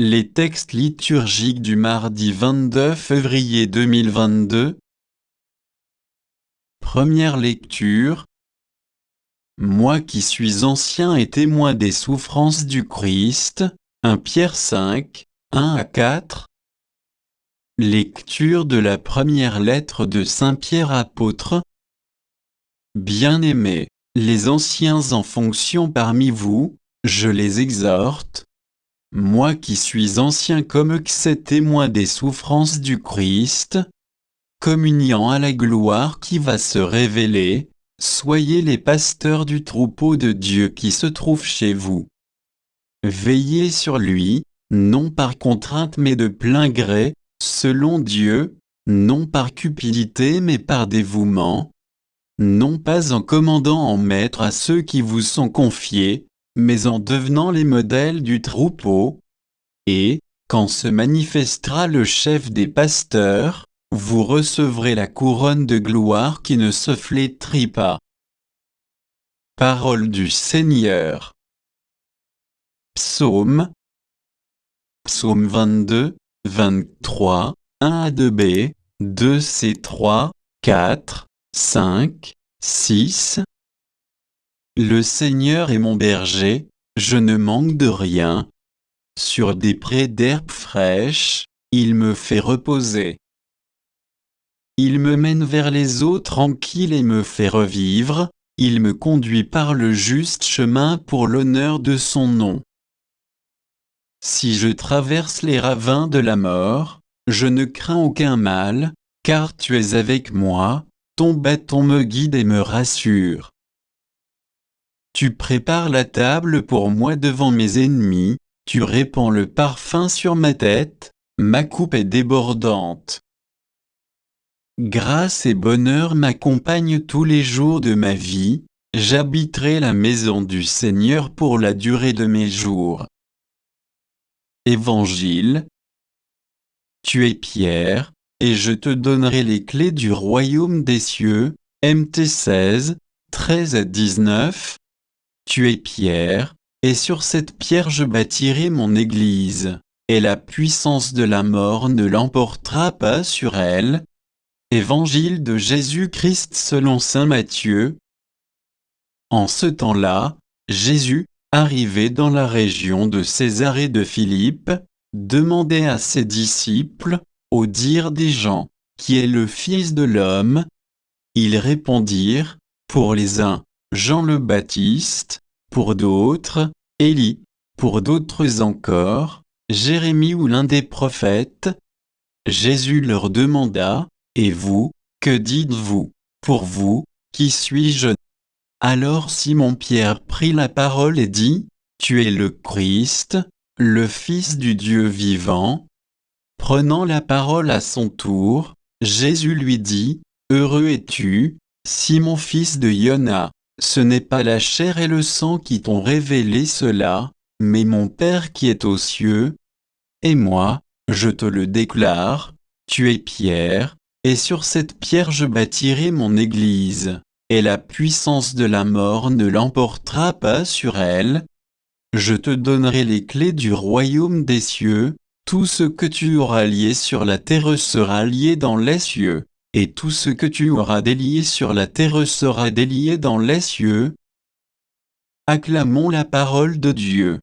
Les textes liturgiques du mardi 22 février 2022. Première lecture. Moi qui suis ancien et témoin des souffrances du Christ, 1 Pierre 5, 1 à 4. Lecture de la première lettre de Saint Pierre apôtre. Bien-aimés, les anciens en fonction parmi vous, je les exhorte. Moi qui suis ancien comme que c'est témoin des souffrances du Christ, communiant à la gloire qui va se révéler, soyez les pasteurs du troupeau de Dieu qui se trouve chez vous. Veillez sur lui, non par contrainte mais de plein gré, selon Dieu, non par cupidité mais par dévouement, non pas en commandant en maître à ceux qui vous sont confiés, mais en devenant les modèles du troupeau. Et, quand se manifestera le chef des pasteurs, vous recevrez la couronne de gloire qui ne se flétrit pas. Parole du Seigneur. Psaume 22, 23, 1 à 2b, 2c 3, 4, 5, 6. Le Seigneur est mon berger, je ne manque de rien. Sur des prés d'herbes fraîches, il me fait reposer. Il me mène vers les eaux tranquilles et me fait revivre, il me conduit par le juste chemin pour l'honneur de son nom. Si je traverse les ravins de la mort, je ne crains aucun mal, car tu es avec moi, ton bâton me guide et me rassure. Tu prépares la table pour moi devant mes ennemis, tu répands le parfum sur ma tête, ma coupe est débordante. Grâce et bonheur m'accompagnent tous les jours de ma vie, j'habiterai la maison du Seigneur pour la durée de mes jours. Évangile. Tu es Pierre, et je te donnerai les clés du royaume des cieux, Mt 16, 13 à 19. Tu es Pierre, et sur cette pierre je bâtirai mon église, et la puissance de la mort ne l'emportera pas sur elle. Évangile de Jésus-Christ selon saint Matthieu. En ce temps-là, Jésus, arrivé dans la région de Césarée de Philippe, demandait à ses disciples, au dire des gens, qui est le Fils de l'homme? Ils répondirent, pour les uns, Jean le Baptiste, pour d'autres, Élie, pour d'autres encore, Jérémie ou l'un des prophètes. Jésus leur demanda, et vous, que dites-vous? Pour vous, qui suis-je? Alors Simon-Pierre prit la parole et dit, tu es le Christ, le Fils du Dieu vivant. Prenant la parole à son tour, Jésus lui dit, heureux es-tu, Simon fils de Yona, ce n'est pas la chair et le sang qui t'ont révélé cela, mais mon Père qui est aux cieux. Et moi, je te le déclare, tu es Pierre, et sur cette pierre je bâtirai mon église, et la puissance de la mort ne l'emportera pas sur elle. Je te donnerai les clés du royaume des cieux, tout ce que tu auras lié sur la terre sera lié dans les cieux, et tout ce que tu auras délié sur la terre sera délié dans les cieux. Acclamons la parole de Dieu.